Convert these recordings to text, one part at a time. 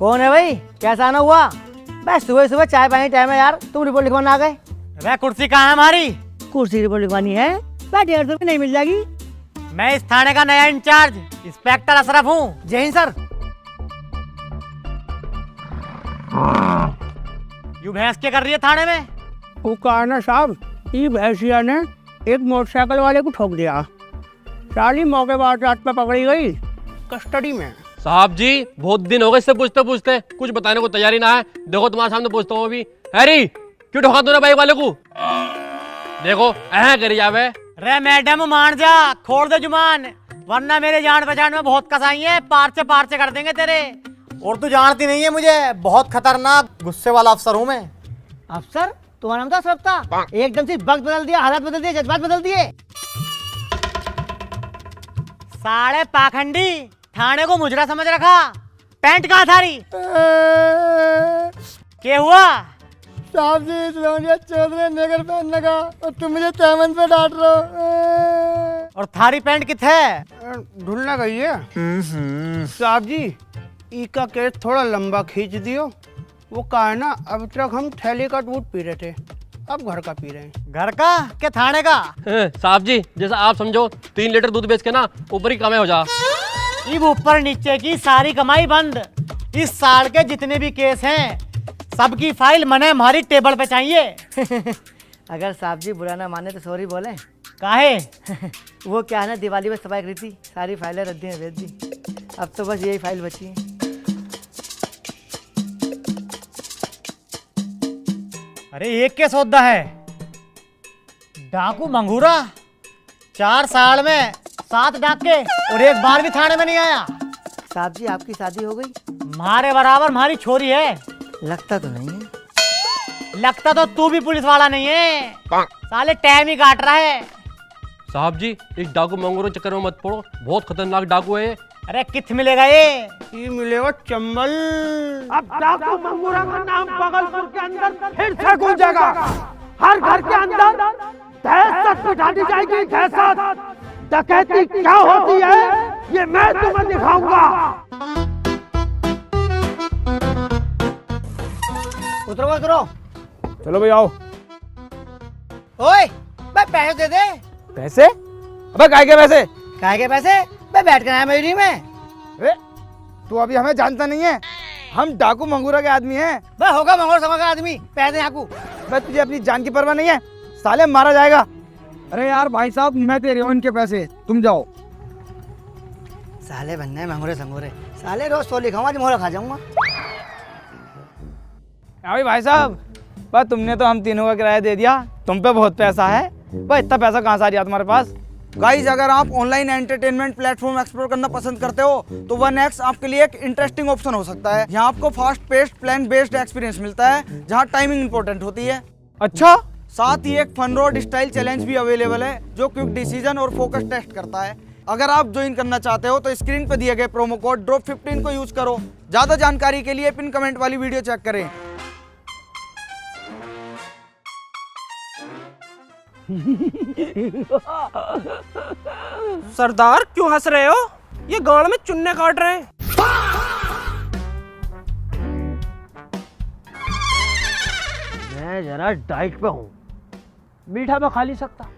कौन है भाई? कैसा आना हुआ? बस सुबह सुबह चाय पानी टाइम है यार, तुम रिपोर्ट लिखवाना आ गए। वह कुर्सी कहाँ है हमारी? कुर्सी रिपोर्ट लिखवानी है? 150 रुपये नहीं मिल जाएगी। मैं इस थाने का नया इंचार्ज इंस्पेक्टर अशरफ हूँ। जय हिंद सर। यू भैंस क्या कर रही है थाने में? वो कहा ना साहब, ये भैंसिया ने एक मोटरसाइकिल वाले को ठोक दिया। साली मौके बाद रात पे पकड़ी गई, कस्टडी में। साहब जी बहुत दिन हो गए इससे पूछते पूछते, कुछ बताने को तैयारी ना है। देखो तुम्हारे सामने पूछता हूँ अभी। हैरी क्यों ठोका तूने बाइक वाले को? देखो ऐ करी जावे। रे मैडम मान जा, खोल दे जुबान, वरना मेरे जान पहचान में बहुत कसाई है, पार्चे कर देंगे तेरे। और तू जानती नहीं है मुझे, बहुत खतरनाक गुस्से वाला अफसर हूँ मैं। अफसर? तुम्हारा नाम तो अशरफ था, एकदम से वक्त बदल दिया, हालात बदल दिए, जज्बात बदल दिए। साढ़े पाखंडी, थाने को मुजरा समझ रखा। पैंट कहाँ थारी? क्या हुआ? साहब जी इस चौधरी नगर पहनने का और तुम मुझे तैमन पे डांट रहे हो। और थारी पैंट किथे? ढूंढना गई है। साहब जी ई का केस थोड़ा लंबा खींच दियो। वो कहा है ना, अब तक हम थैली का दूध पी रहे थे, अब घर का पी रहे हैं। घर का क्या थाने का? साहब जी जैसा आप समझो, 3 लीटर दूध बेच के ना ऊपर ही कमाई हो जा। इब ऊपर नीचे की सारी कमाई बंद। इस साल के जितने भी केस हैं सबकी फाइल मने हमारी टेबल पे चाहिए। अगर साहब जी बुरा ना माने तो सॉरी बोले। काहे? वो क्या है ना, दिवाली में सफाई करी थी, सारी फाइलें रद्दी में भेज दी, अब तो बस यही फाइल बची है। अरे एक के सौदा है, डाकू मंगूरा। 4 साल में 7 डाके और एक बार भी थाने में नहीं आया। साहब जी आपकी शादी हो गई? मारे बराबर हमारी छोरी है। लगता तो नहीं है। लगता तो तू भी पुलिस वाला नहीं है, साले टाइम ही काट रहा है। साहब जी इस डाकू मंगूरों के चक्कर में मत पड़ो, बहुत खतरनाक डाकू है ये। अरे किथ मिलेगा ये मिलेगा चंबल। अब डाकू मंगूरा का नाम भागलपुर के अंदर फिर से गूंजेगा। हर घर के अंदर दहशत बिठानी जाएगी, दहशत। डकैती क्या होती है ये मैं तुम्हें दिखाऊंगा। उतरो उतरो। चलो भाई आओ। ओए भाई पैसे दे दे। पैसे? अबे काय के पैसे? काहे के पैसे? मैं बैठ कर आया मेरी में। तू अभी हमें जानता नहीं है, हम डाकू मंगूरा के आदमी हैं। बस होगा मंगोर समझ का आदमी, पैसे यहाँ को। बस तुझे अपनी जान की परवाह नहीं है, साले मारा जाएगा। अरे यार भाई साहब मैं दे रही हूँ इनके पैसे, तुम जाओ। साले बनने मंगोरे संगोरे, साले रोज 100 लिखाऊंगा, आज मोहरा खा जाऊंगा। भाई साहब बस तुमने तो हम तीनों का किराया दे दिया, तुम पे बहुत पैसा है। बस इतना पैसा कहाँ से आ रहा तुम्हारे पास? गाइस अगर आप ऑनलाइन एंटरटेनमेंट प्लेटफॉर्म एक्सप्लोर करना पसंद करते हो तो 1x आपके लिए एक इंटरेस्टिंग ऑप्शन हो सकता है। यहाँ आपको fast paced plan based experience मिलता है, जहाँ टाइमिंग इंपॉर्टेंट होती है। अच्छा, साथ ही एक फन रोड स्टाइल चैलेंज भी अवेलेबल है जो क्विक डिसीजन और फोकस टेस्ट करता है। अगर आप ज्वाइन करना चाहते हो तो स्क्रीन पर दिए गए प्रोमो कोड DROP15 को यूज करो। ज्यादा जानकारी के लिए पिन कमेंट वाली वीडियो चेक करें। सरदार क्यों हंस रहे हो? ये गाड़ में चुन्ने काट रहे हैं। मैं जरा डाइट पे हूँ, मीठा मैं खा नहीं सकता,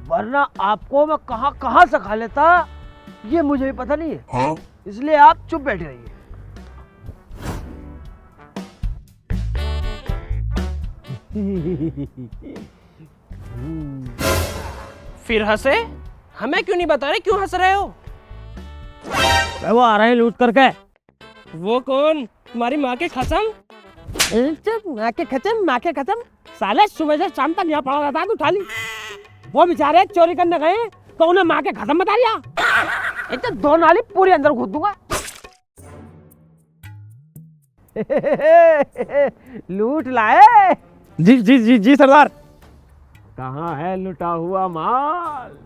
वरना आपको मैं कहाँ से खा लेता ये मुझे भी पता नहीं है। हाँ? इसलिए आप चुप बैठे रहिए। फिर हंसे? हमें क्यों नहीं बता रहे क्यों हंस रहे हो? वो आ रहे हैं लूट करके। वो कौन? तुम्हारी माँ के खसम? माँ के खत्म साले सुबह से शाम तक यहाँ पड़ा रहता है, तू उठा ली। वो बेचारे चोरी करने गए तो उन्हें माँ के खत्म बता दिया। इतने 2 नाली पूरी अंदर घुस दूंगा। लूट लाए? जी जी जी जी सरदार। कहाँ है लुटा हुआ माल?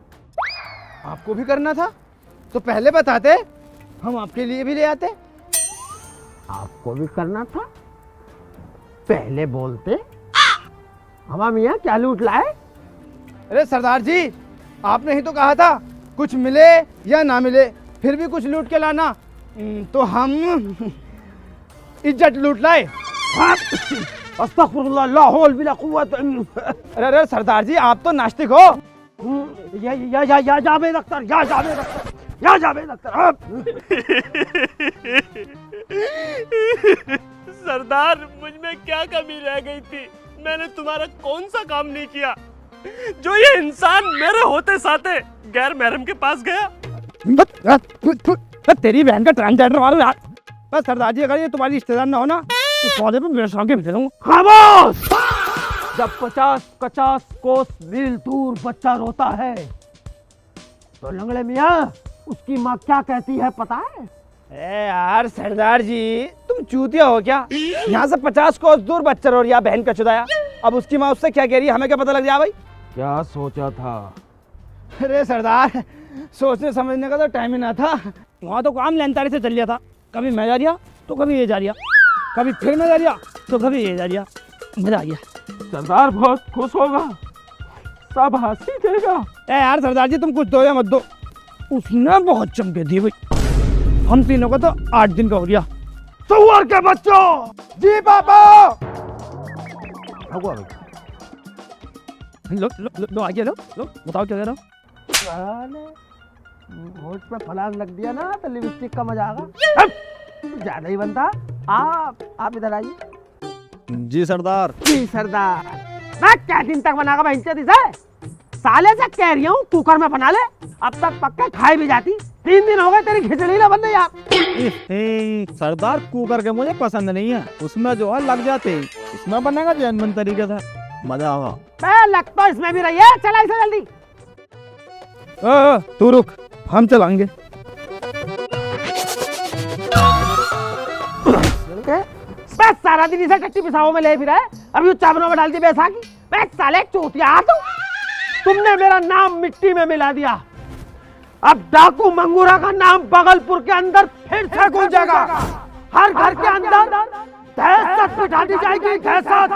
आपको भी करना था तो पहले बताते, हम आपके लिए भी ले आते। आपको भी करना था, पहले बोलते। हवा मियाँ क्या लूट लाए? अरे सरदार जी आपने ही तो कहा था कुछ मिले या ना मिले फिर भी कुछ लूट के लाना। तो हम इज्जत लूट लाए। अस्तगफिरुल्लाह, ला हौल बिला कुव्वत। अरे सरदार जी, आप तो नास्तिक हो। या जावेद अख्तर, या जावेद अख्तर, या जावेद अख्तर। सरदार, मुझ में क्या कमी रह गई थी? मैंने तुम्हारा कौन सा काम नहीं किया जो ये इंसान मेरे होते साथे गैर महरम के पास गया? तेरी बहन का ट्रांसजेंडर मारो यार। बस सरदार जी, अगर ये तुम्हारी रिश्तेदार ना हो ना तो पौधे पे मेरे सामने भेज दूंगा। खामोश! जब 50-50 कोस मील दूर बच्चा रोता है तो लंगड़े मियाँ उसकी माँ क्या कहती है पता है? ए यार सरदार जी, तुम चूतिया हो क्या? यहाँ से 50 कोस दूर बच्चा रो रहा, बहन का चुदाया। अब उसकी माँ उससे क्या कह रही है, हमें क्या पता लग जाए भाई? क्या सोचा था? अरे सरदार, सोचने समझने का तो टाइम ही ना था। वहाँ तो काम लेनतारी से चल लिया था। कभी मैं जा रिया तो कभी ये जा रिया, कभी फिर मैं जा रिया तो कभी ये जा रिया। मजा आ गया। सरदार बहुत खुश होगा, सब हंसी देगा। ए यार सरदार जी, तुम कुछ दो या मत दो, उसकी ना बहुत चमके थी भाई। हम तीनों का तो 8 दिन का हो गया। सुअर के बच्चों! जी पापा। लो आगे लो, बताओ क्या कह रहा हूँ। होठ पे फलांग लग दिया ना तो लिपस्टिक का मजा आएगा। ज्यादा ही बनता। आप इधर आइए। जी सरदार। जी सरदार। मैं क्या दिन तक बनागा भाई इसे? साले से कह रही हूँ कुकर में बना ले, अब तक पक्का खाई भी जाती। 3 दिन हो गए तेरी खिचड़ी ना बनने यार। सरदार, कुकर के मुझे पसंद नहीं है, उसमें जो है लग जाते, इसमें बनेगा जैनमन तरीके से, मजा आगा। लग तो इसमें भी रही है, चला इसे जल्दी। तू रुक, हम चलाएंगे। बस सारा दिन इसे कच्ची पिसाओं में ले फिरा है, अभी चावलों में डाल दी बैसाखी। मैं साले चूतिया तुमने मेरा नाम मिट्टी में मिला दिया। अब डाकू मंगूरा का नाम भागलपुर के अंदर फिर से गूंजेगा। हर घर के अंदर दहशत बिठा दी जाएगी, दहशत।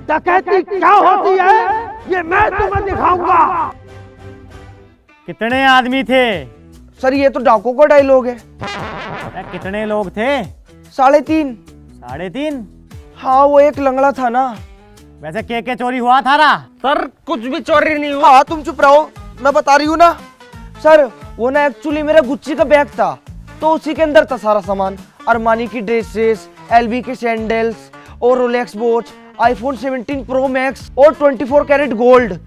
डकैती क्या होती है ये मैं तुम्हें दिखाऊंगा। कितने आदमी थे? सर ये तो डाकू का डायलॉग है। कितने लोग थे? 3.5। 3.5? हाँ, वो एक लंगड़ा था ना। वैसे के चोरी हुआ था ना? सर कुछ भी चोरी नहीं हुआ। हाँ, तुम चुप रहो, मैं बता रही हूँ ना। सर वो ना एक्चुअली मेरा गुच्ची का बैग था, तो उसी के अंदर था सारा सामान। अरमानी की ड्रेसेस, एलबी के सैंडल्स और Rolex watch, iPhone 17 pro max और 24 कैरेट गोल्ड,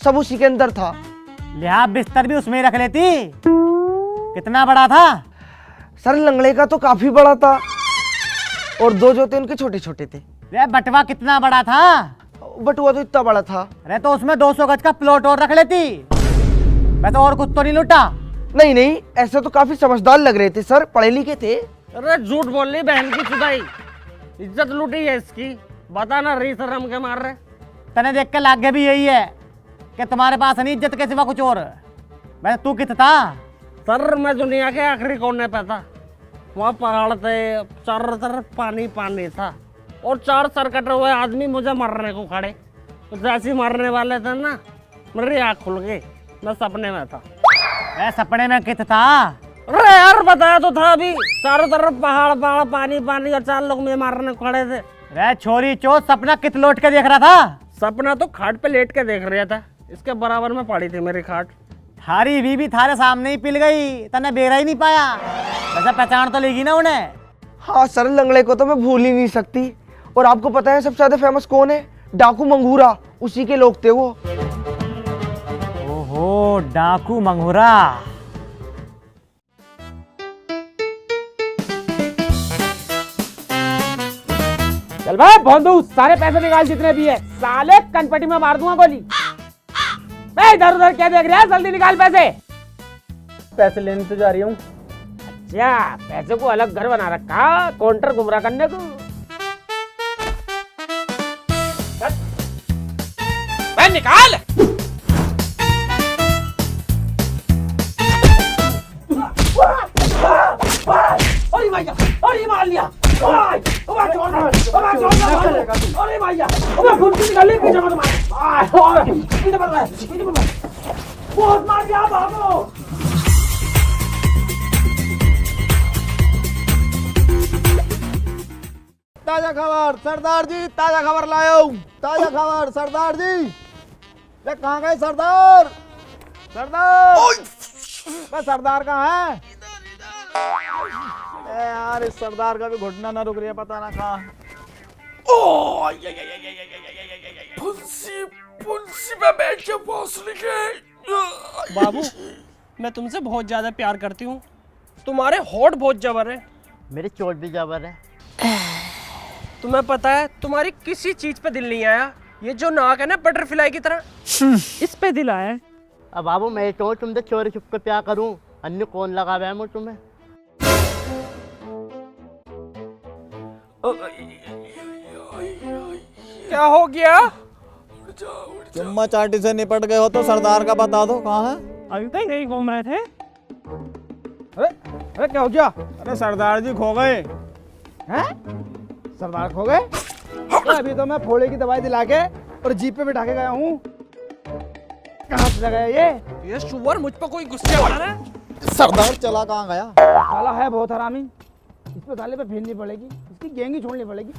सब उसी के अंदर था। लिहाज बिस्तर भी उसमें रख लेती। कितना बड़ा था? सर लंगड़े का तो काफी बड़ा था और 2 जो थे उनके छोटे छोटे थे। बटवा कितना बड़ा था? बटुआ तो इतना बड़ा था। अरे तो उसमें 200 गज का प्लॉट और रख लेती। वैसे और कुछ तो नहीं लूटा? नहीं नहीं, ऐसे तो काफी समझदार लग रहे थे सर, पढ़े लिखे थे। अरे झूठ बोल रही बहन की चुदाई, इज्जत लूटी है इसकी। बता ना री सर हम क्या मार रहे। तने देख के लागे भी यही है कि तुम्हारे पास नहीं इज्जत के सिवा कुछ और। वैसे तू कित था? सर मैं दुनिया के आखिरी कोने पे था। वहाँ पहाड़ थे, चारों तरफ पानी पानी था और 4 सर कटे हुए आदमी मुझे मारने को खड़े। तो जैसे मरने वाले थे ना, मेरी आँख खुल गई, मैं सपने में था। सपने में कित था? अरे यार बताया तो था अभी, चारों तरफ पहाड़ पहाड़ पानी पानी और 4 लोग मुझे मारने को खड़े थे। अरे छोरी चो, सपना कित लौट के देख रहा था? सपना तो खाट पे लेट के देख रहा था, इसके बराबर में पड़ी थी मेरी खाट। थारी बीबी थारे सामने ही पिल गई, तने बेरा ही नहीं पाया। वैसे पहचान तो लेगी ना उन्हें? हाँ सर, लंगड़े को तो मैं भूल ही नहीं सकती। और आपको पता है सबसे ज्यादा फेमस कौन है? डाकू मंगूरा, उसी के लोग थे वो। ओहो, डाकू मंगूरा। चल भाई भोंदू, सारे पैसे निकाल जितने भी है, साले कनपटी में मार दूंगा गोली। मैं इधर उधर क्या देख रहा है, जल्दी निकाल पैसे। पैसे लेने तो जा रही हूँ। अच्छा, पैसे को अलग घर बना रखा, काउंटर गुमराह करने को। निकाल। अरे भैया, अरे मार लिया। अरे भैया, निकाले बहुत मार दिया, भागो। ताजा खबर सरदार जी, ताजा खबर लायो, ताजा खबर सरदार जी। ये कहाँ गए सरदार? सरदार बस सरदार कहाँ है? ए यार इस सरदार का भी घुटना ना रुक रही है, पता ना कहाँ। बाबू मैं तुमसे बहुत ज्यादा प्यार करती हूँ, तुम्हारे होठ बहुत जबर है। मेरे चोट भी जबर है। तुम्हें पता है तुम्हारी किसी चीज पे दिल नहीं आया, ये जो नाक है ना बटरफ्लाई की तरह, इस पे दिल आया है। अब बाबू मैं तो तुमसे चोरी छुप के प्यार करूं, अन्य कौन लगा हुआ है मुझ तुम्हें? क्या हो गया? चुम्मा चाटी से निपट गए हो तो सरदार का बता दो कहाँ है? अभी तक नहीं घूम रहे थे। अरे अरे क्या हो गया? अरे सरदार जी खो गए हैं? सरदार खो गए? अभी तो मैं फोड़े की दवाई दिला के और जीप पे बिठा के गया हूँ। कहाँ से गया ये शुअर मुझ पर कोई गुस्से वाला है? सरदार चला कहाँ गया? साला है बहुत हरामी, इस पे साले पे फेरनी पड़ेगी, इसकी गैंग ही छोड़नी पड़ेगी।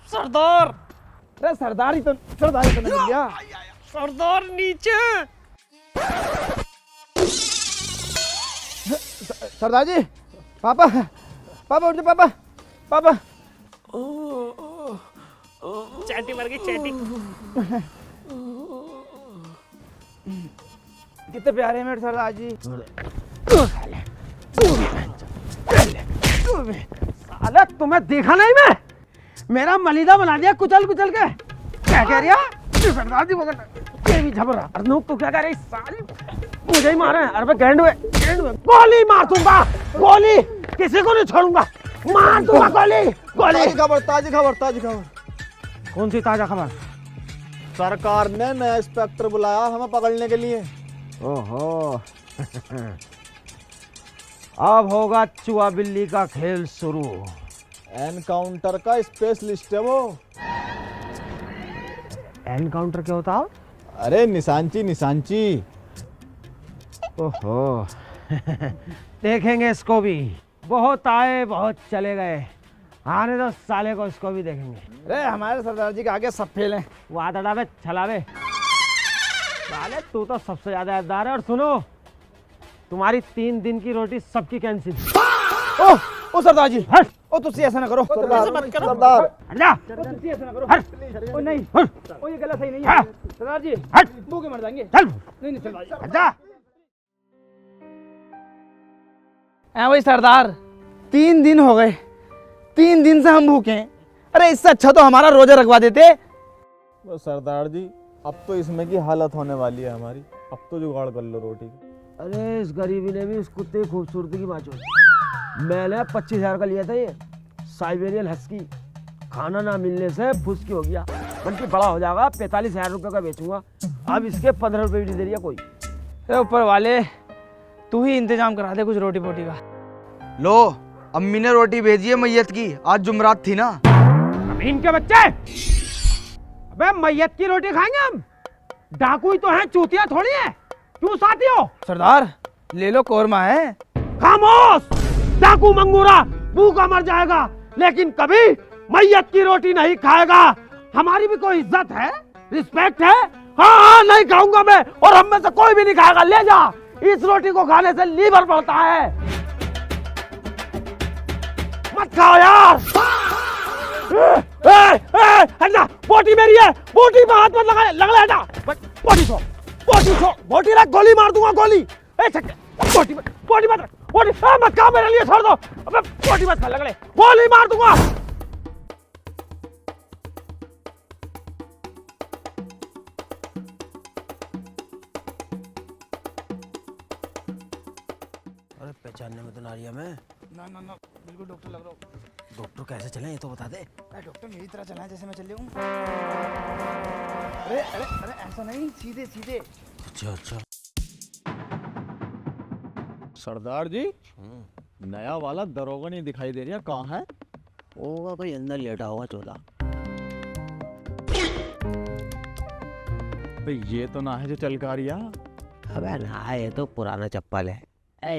सरदार, अरे सरदार ही तो नहीं मिल गया। सरदार नीचे। सरदार जी, पापा पापा उठ जाओ, पापा पापा। चैटी मर गई, चैटी। कितने प्यारे हैं मेरे सरदार जी। साला तुम्हें देखा नहीं मैं, मेरा मलीदा बना दिया कुचल कुचल के। क्या कह रही है सरदार जी? ये भी झबरा। अर्नूप तू क्या कह रही? साली मुझे ही मारे। अरे मैं गैंड हुए गोली मार दूंगा, गोली किसी को नहीं छोड़ूंगा, मार दूंगा गोली गोली। ताजी खबर, ताजी खबर, ताजी खबर। कौन सी ताजा खबर? सरकार ने नया इंस्पेक्टर बुलाया हमें पकड़ने के लिए। ओहो अब होगा चुहा बिल्ली का खेल शुरू। एनकाउंटर का स्पेशलिस्ट है वो। एनकाउंटर क्या होता है? अरे निशांची, निशांची। ओहो देखेंगे इसको भी। बहुत आए बहुत चले गए, आने दो साले को, इसको भी देखेंगे। अरे हमारे सरदार जी के आगे सब फेल हैं, वो आदड़ा में छलावे। साले तू तो सबसे ज्यादा यादगार है। और सुनो, तुम्हारी 3 दिन की रोटी सबकी कैंसिल। ओ सरदार जी, हट। ओ तुसी ऐसा ना करो ऐसे मत करो। सरदार। हट जा। तुसी ऐसा ना करो। हट। ओ नहीं, हट। ओ ये गलत सही नहीं है सरदार जी। हट, भूखे मर जाएंगे। चल। नहीं सरदार जी, हट जा। वही सरदार, 3 दिन हो गए, 3 दिन से हम भूखे हैं। अरे इससे अच्छा तो हमारा रोजा रखवा देते। वो सरदार जी अब तो इसमें की हालत होने वाली है हमारी, अब तो जुगाड़ कर लो रोटी की। अरे इस गरीबी ने भी उस कुत्ते की खूबसूरती की बात छोड़ी। मैंने 25,000 का लिया था ये साइबेरियन हस्की, खाना ना मिलने से फुसकी हो गया, बल्कि बड़ा हो जाएगा। 45,000 रुपये का बेचूंगा। अब इसके 15 रुपये भी नहीं दे रही कोई। ऊपर वाले तू ही इंतजाम करा दे कुछ रोटी पोटी का। लो अम्मी ने रोटी भेजी है मैयत की, आज जुमरात थी ना। अमीन के बच्चे, अबे मैयत की रोटी खाएंगे हम? डाकू ही तो हैं, चूतिया थोड़ी है। क्यों साथी हो? सरदार ले लो, कोरमा है। खामोश, डाकू मंगूरा, भूखा मर जाएगा लेकिन कभी मैयत की रोटी नहीं खाएगा। हमारी भी कोई इज्जत है, रिस्पेक्ट है। हाँ हाँ नहीं खाऊंगा मैं, और हम में से कोई भी नहीं खाएगा। ले जा, इस रोटी को खाने से लीवर बढ़ता है। मत खाओ यार। हटना, बोटी मेरी है, बोटी पे हाथ मत लगा, लगला हटा। बोटी छोड़, बोटी छोड़, बोटी रख, गोली मार दूंगा, गोली। बोटी मत, बोटी मत, बोटी मत खा, मेरे लिए छोड़ दो। अबे बोटी मत खा, लगले, गोली मार दूंगा। अरे पहचानने में तो नारिया में। ना ना ना, बिल्कुल डॉक्टर लग रहा हूँ। डॉक्टर कैसे चले ये तो बता दे। डॉक्टर मेरी तरह चला है जैसे मैं चल हूँ। अरे अरे अरे ऐसा नहीं, सीधे सीधे। अच्छा अच्छा। सरदार जी नया वाला दरोगा नहीं दिखाई दे रहा, कहाँ है? होगा कोई अंदर लेटा होगा चोला। भाई ये तो ना है जो चल का रिया। अबे ना, ये तो पुराना चप्पल है।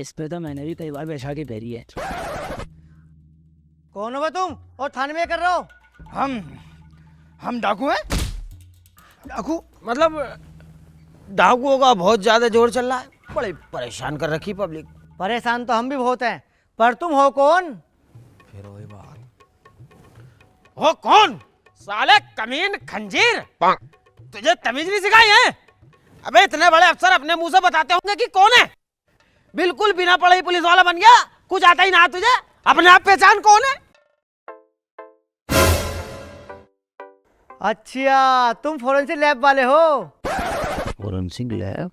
इस पे तो मैंने भी कई बार बैठा के पहरी है। कौन हो बे तुम और थाने में क्या कर रहे हो? हम डाकू हैं। डाकू मतलब डाकुओं का बहुत ज्यादा जोर चल रहा है, बड़े परेशान कर रखी पब्लिक। परेशान तो हम भी बहुत हैं, पर तुम हो कौन? फिर वही बात, हो कौन? साले कमीन खंजीर, तुझे तमीज नहीं सिखाई है? अबे इतने बड़े अफसर अपने मुंह से बताते होंगे कि कौन है। बिल्कुल बिना पढ़े पुलिस वाला बन गया, कुछ आता ही ना तुझे। अपने आप पहचान कौन है? अच्छा, तुम फोरेंसिक लैब वाले हो? Forensic lab?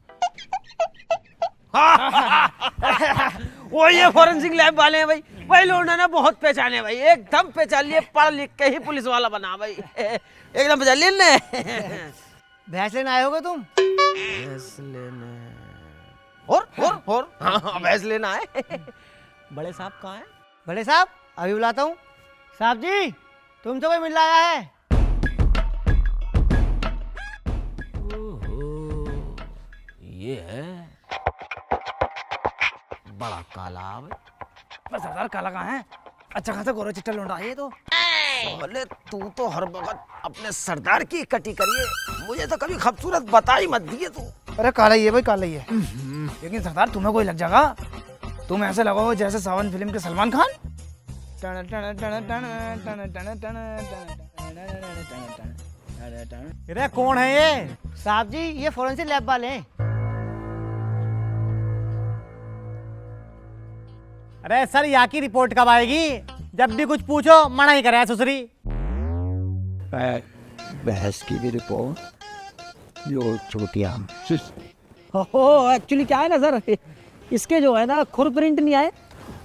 वो ये फोरेंसिक लैब वाले हैं भाई। भाई लोगों ने बहुत पहचाने भाई, एकदम पहचान लिए, पढ़ लिख के ही पुलिस वाला बना भाई। एकदम पहचान लिए ने। भैंस लेने आए होगे तुम? भैंस लेना और हाँ भैंस लेना है। बड़े साहब कहाँ हैं? बड़े साहब अभी बुलाता हूँ। साहब जी, तुमसे कोई मिलने आया है? ये है बड़ा काला। बस सरदार काला कहाँ है? अच्छा खासा गोरा चिट्टा लौंडा है ये तो। बोले तू तो हर वक्त अपने सरदार की कटी करिए, मुझे तो कभी खूबसूरत बता ही मत दिए तू। अरे काला ही है भाई, काला ही है। लेकिन सरदार तुम्हें कोई लग जाएगा, तुम ऐसे लगो जैसे सावन फिल्म के सलमान खान। अरे कौन है ये? साहब जी, ये फोरेंसिक लैब वाले हैं। अरे सर, यहाँ की रिपोर्ट कब आएगी? जब भी कुछ पूछो मना ही करे सुसरी। बहस की भी रिपोर्ट, जो छोटिया। हो एक्चुअली क्या है ना सर, इसके जो है ना खुर प्रिंट नहीं आए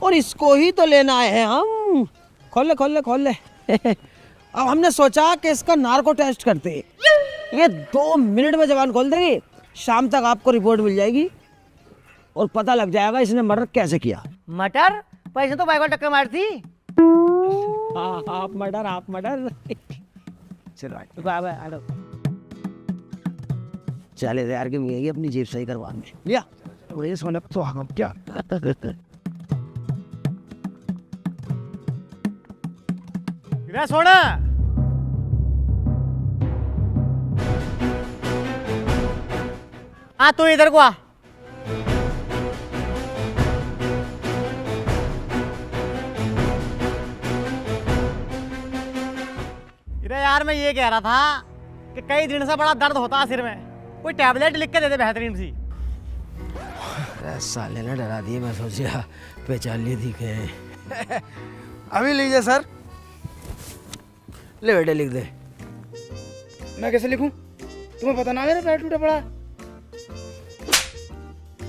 और इसको ही तो लेना है हम। खोल ले। अब हमने सोचा कि इसका नार्को टेस्ट करते। ये 2 मिनट में जबान खोल देगी, शाम तक आपको रिपोर्ट मिल जाएगी और पता लग जाएगा इसने मर्डर कैसे किया। मटर पैसे तो बाइक में टक्कर मारी थी। हाँ, आप मर्डर। चलो चलो चले यार के मिलेगी अपनी जेब सही करवाने। लिया ये सोने तो हम क्या अरे सोना, हाँ तू इधर को आ। अरे यार, मैं ये कह रहा था कि कई दिन से बड़ा दर्द होता है सिर में, कोई टैबलेट लिख के दे दे बेहतरीन सी। साले ने डरा दिए, मैं सोचा पहचान ली थी के। अभी लीजिए सर। ले बेटे लिख दे। मैं कैसे लिखूं? तुम्हें पता ना मेरा पैर टूटा पड़ा।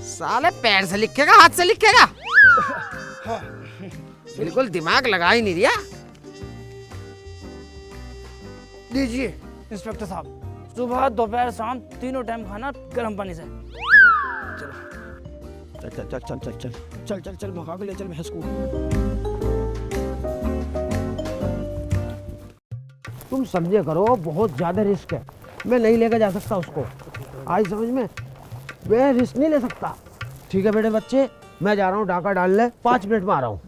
साले पैर से लिखेगा हाथ से लिखेगा? बिल्कुल दिमाग लगा ही नहीं दिया। लीजिए इंस्पेक्टर साहब, सुबह दोपहर शाम तीनों टाइम खाना गर्म पानी से। चल भगा के ले चल भैंस को। तुम समझे करो, बहुत ज्यादा रिस्क है, मैं नहीं लेकर जा सकता उसको। आज समझ में, मैं रिस्क नहीं ले सकता। ठीक है बेटे बच्चे, मैं जा रहा हूँ डाका डालने, 5 मिनट में आ रहा हूँ।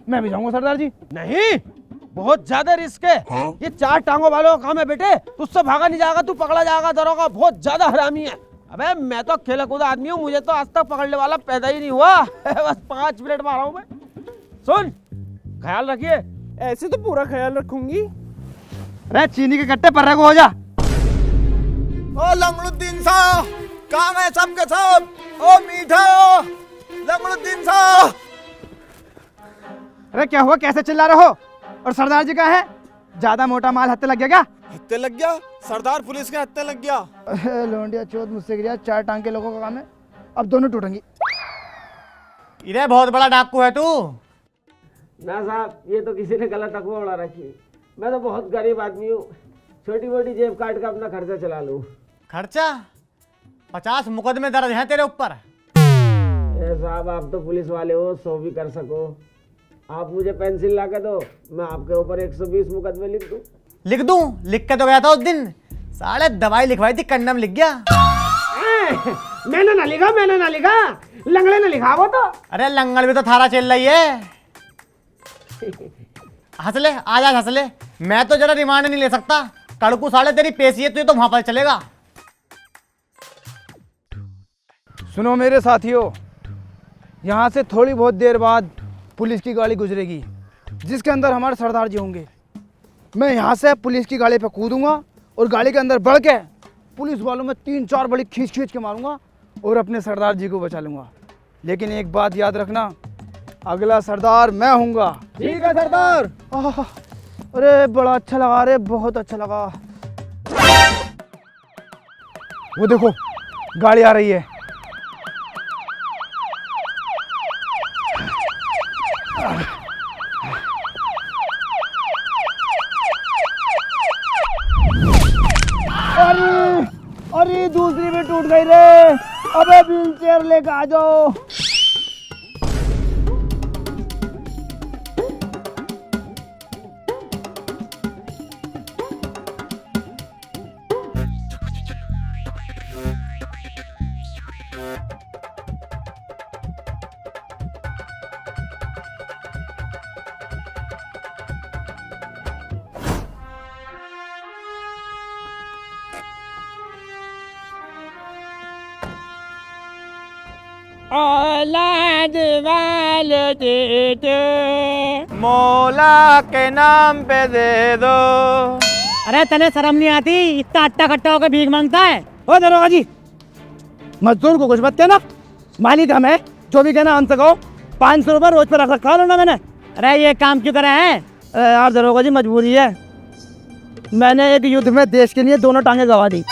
मैं भी जाऊंगा सरदार जी। नहीं, बहुत ज्यादा रिस्क है। ये 4 टांगों वालों का काम है बेटे, तुझसे भागा नहीं जाएगा, तू पकड़ा जाएगा। दरोगा बहुत ज्यादा हरामी है। अबे मैं तो खेला कूदा आदमी हूँ, मुझे तो आज तक पकड़ने वाला पैदा ही नहीं हुआ। बस 5 मिनट में आ रहा हूँ मैं। सुन, ख्याल रखिए। ऐसे तो पूरा ख्याल रखूंगी। अरे चीनी के कट्टे पर रखो, हो जा। ओ लंगड़ुद्दीन साहब, काम है सबके सब। ओ मीठा लंगड़ुद्दीन साहब। अरे क्या हुआ, कैसे चिल्ला रहे हो? और सरदार जी कहाँ है? ज्यादा मोटा माल हत्थे लग गया क्या? हत्ते लग गया? सरदार पुलिस के हत्ते लग गया। लोंडिया चोद मुझसे गिरा, 4 टांग के लोगों का काम है, अब दोनों टूटेंगी। इधर बहुत बड़ा डाकू है तू। ना साहब, ये तो किसी ने गलत अफवाह उड़ा रखी। मैं तो बहुत गरीब आदमी हूँ, छोटी मोटी जेब काट कर अपना खर्चा चला लूँ। खर्चा? 50 मुकदमे दर्ज हैं तेरे ऊपर। साहब आप तो पुलिस वाले हो, 100 भी कर सको। आप मुझे पेंसिल ला के दो, मैं आपके ऊपर 120 मुकदमे लिख दूँ। लिख दूं? लिख के तो गया था उस दिन, साले दवाई लिखवाई थी, कंडम लिख गया। मैंने ना लिखा, लंगड़े ने लिखा वो तो। अरे लंगड़ भी तो थारा चल रही है। हंस ले, आज आज हंस ले। मैं तो जरा रिमांड नहीं ले सकता, कड़कू साले तेरी पेशी है, तुझे तो वहां पर चलेगा। सुनो मेरे साथियों, यहाँ से थोड़ी बहुत देर बाद पुलिस की गाड़ी गुजरेगी जिसके अंदर हमारे सरदार जी होंगे। मैं यहाँ से पुलिस की गाड़ी पे कूदूंगा और गाड़ी के अंदर बढ़ के पुलिस वालों में 3-4 बड़ी खींच के मारूंगा और अपने सरदार जी को बचा लूंगा। लेकिन एक बात याद रखना, अगला सरदार मैं हूँगा। ठीक है सरदार। अरे बड़ा अच्छा लगा रे, बहुत अच्छा लगा। वो देखो गाड़ी आ रही है। अरे दूसरी भी टूट गई रे। अबे व्हील चेयर लेकर आ जाओ। औलाद वाले दे दो, मौला के नाम पे दे दो। अरे तने शर्म नहीं आती, इतना अट्टा कट्टा होकर भीख मांगता है। ओ दरोगा जी, मजदूर को कुछ मत देना, मालिक हम है, जो भी कहना हमसे कहो। 500 रुपये रोज पे रख रखा है ना मैंने। अरे ये काम क्यों करे हैं? अरे यार दरोगा जी, मजबूरी है। मैंने एक युद्ध में देश के लिए दोनों टांगे गंवा दी।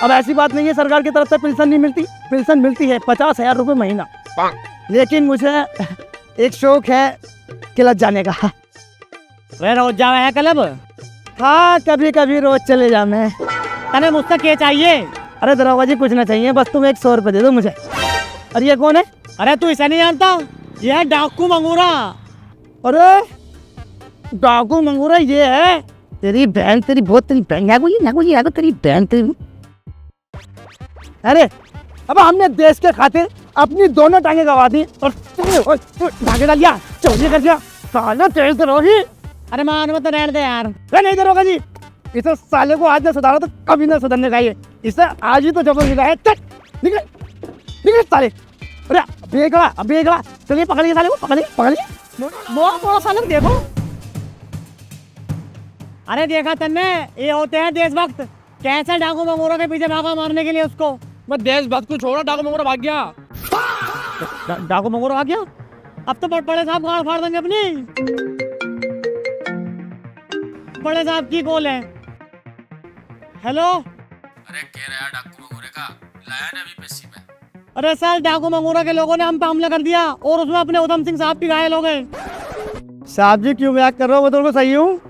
अब ऐसी बात नहीं है सरकार की तरफ से पेंशन नहीं मिलती, पेंशन मिलती है 50,000 रुपये महीना। लेकिन मुझे एक शौक है क्लब जाने का। वे रोज जावे है क्लब? हाँ कभी कभी रोज चले जा मैं। तने मुझसे क्या चाहिए? अरे दरोगा जी कुछ ना चाहिए, बस तुम 100 रुपये दे दो मुझे। अरे ये कौन है? अरे तू इसे नहीं जानता? ये है डाकू मंगूरा। अरे डाकू मंगूरा ये है? तेरी बहन, तेरी बहुत तेरी बहन है कोई तेरी बहन तेरी। अरे अब हमने देश के खातिर अपनी दोनों टांगे गंवा दी और भागे डाल दिया, चोरी कर दिया। साला तेज दरोगी। अरे मान मत रहने दे यार। नहीं दरोगा जी, इसे साले को आज न सुधारा तो कभी न सुधरने चाहिए। इसे आज ही तो जब मिला है। निकल निकल साले। अरे बेगड़ा चलिए पकड़िए साले को, पकड़िए। मोड़ा साले देखो। अरे देखा तन्ने, ये होते हैं देशभक्त। कैसे डाकू मंगूरा के पीछे भागा मारने के लिए उसको। मैं देशभक्त को छोड़ा, डाकू मंगूरा भाग गया। डाकू मंगूरा भाग गया? अब तो बड़े साहब गाड़ फाड़ देंगे अपनी। बड़े साहब की कॉल है। हेलो। अरे कह रहा है डाकू मंगूरे का लाया ना अभी पेशी में। अरे सर डाकू मंगूरा के लोगों ने हम पे हमला कर दिया और उसमें अपने उधम सिंह साहब भी घायल हो गए। साहब जी क्यों मजाक कर रहे हो? मैं तो सही हूँ।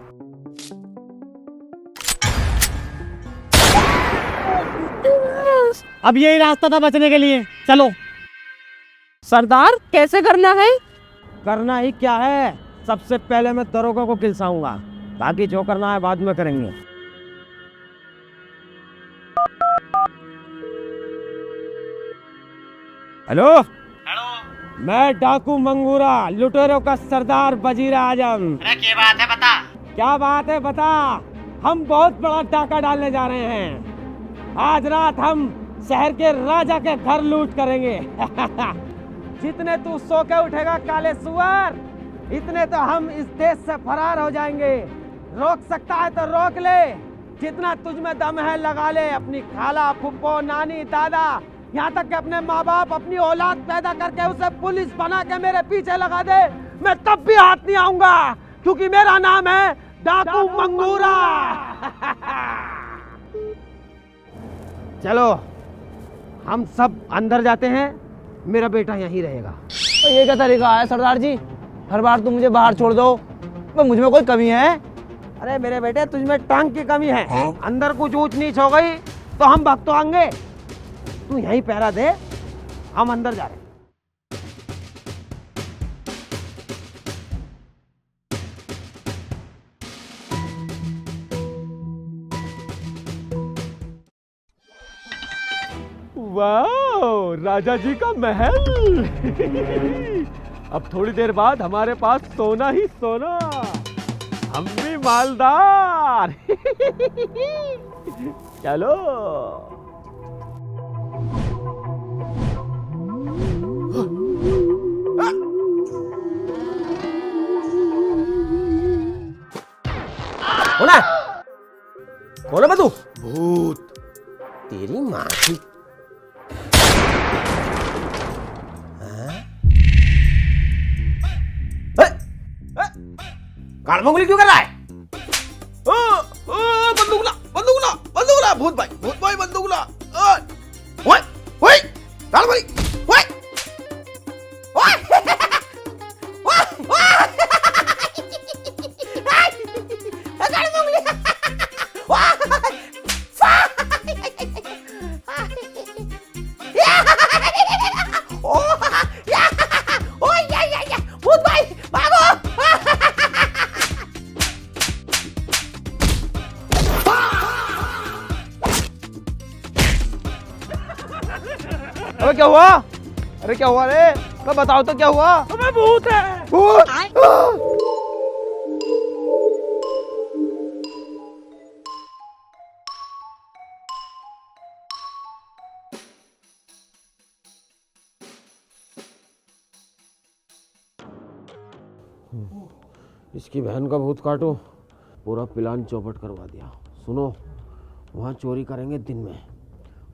अब यही रास्ता था बचने के लिए, चलो। सरदार कैसे करना है? करना ही क्या है, सबसे पहले मैं दरोगा को किलसाऊंगा, बाकी जो करना है बाद में करेंगे। हेलो मैं डाकू मंगूरा, लुटेरों का सरदार वजीर आजम। अरे क्या बात है बता। क्या बात है बता। हम बहुत बड़ा डाका डालने जा रहे हैं। आज रात हम शहर के राजा के घर लूट करेंगे। जितने तू सो के उठेगा काले सुअर, इतने तो हम इस देश से फरार हो जाएंगे। रोक सकता है तो रोक ले, जितना तुझ में दम है लगा ले। अपनी खाला, फुप्पो, नानी, दादा, यहाँ तक कि अपने माँ बाप, अपनी औलाद पैदा करके उसे पुलिस बना के मेरे पीछे लगा दे, मैं तब भी हाथ नहीं आऊंगा, क्योंकि मेरा नाम है डाकू मंगूरा। चलो हम सब अंदर जाते हैं, मेरा बेटा यहीं रहेगा। तो ये क्या तरीका है सरदार जी? हर बार तुम मुझे बाहर छोड़ दो, तो मुझ में कोई कमी है? अरे मेरे बेटे तुझ में टांग की कमी है। अंदर कुछ ऊंच नीच हो गई तो हम भाग तो आएंगे। तू यहीं पहरा दे, हम अंदर जा रहे हैं। वाह, राजा जी का महल। अब थोड़ी देर बाद हमारे पास सोना ही सोना। हम भी मालदार। चलो। कौन है? कौन है बे तू? भूत। तेरी माँ की। काल मंगली क्यों कर रहा है? बंदूक ला, बंदूक ला, बंदूक ला, भूत भाई बंदूक ला। ओए ओए काल भाई ओए ओए काल मंगली भूत भाई भागो। अबे क्या हुआ? अरे क्या हुआ रे? मैं बताओ तो क्या हुआ? अबे भूत है। भूत! इसकी बहन का भूत काटो, पूरा प्लान चौपट करवा दिया। सुनो, वहाँ चोरी करेंगे दिन में,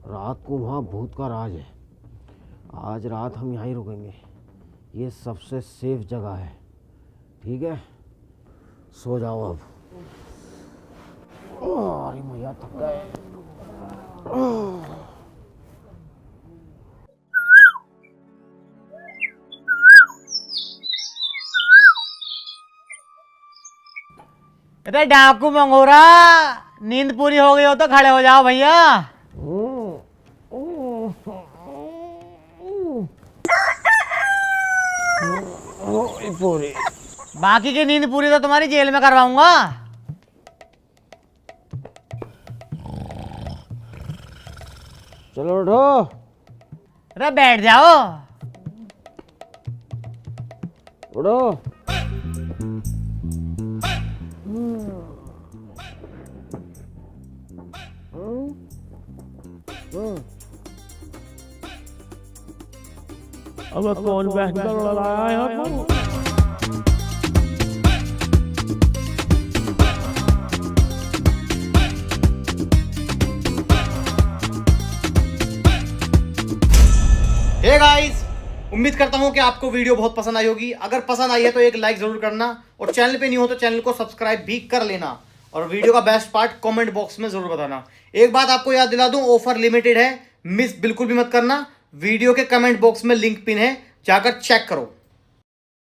रात को वहाँ भूत का राज है। आज रात हम यहाँ ही रुकेंगे, ये सबसे सेफ जगह है। ठीक है, सो जाओ अब। अरे मैया थक गए। अरे डाकू मंगोरा, नींद पूरी हो गई हो तो खड़े हो जाओ भैया। बाकी की नींद पूरी तो तुम्हारी जेल में करवाऊंगा। चलो उठो। अरे बैठ जाओ। उठो। अब कौन बहन का लड़ाया है हमको? हे गाइस, उम्मीद करता हूं कि आपको वीडियो बहुत पसंद आई होगी। अगर पसंद आई है तो एक लाइक जरूर करना, और चैनल पे नहीं हो तो चैनल को सब्सक्राइब भी कर लेना, और वीडियो का बेस्ट पार्ट कमेंट बॉक्स में जरूर बताना। एक बात आपको याद दिला दूं, ऑफर लिमिटेड है, मिस बिल्कुल भी मत करना। वीडियो के कमेंट बॉक्स में लिंक पिन है, जाकर चेक करो।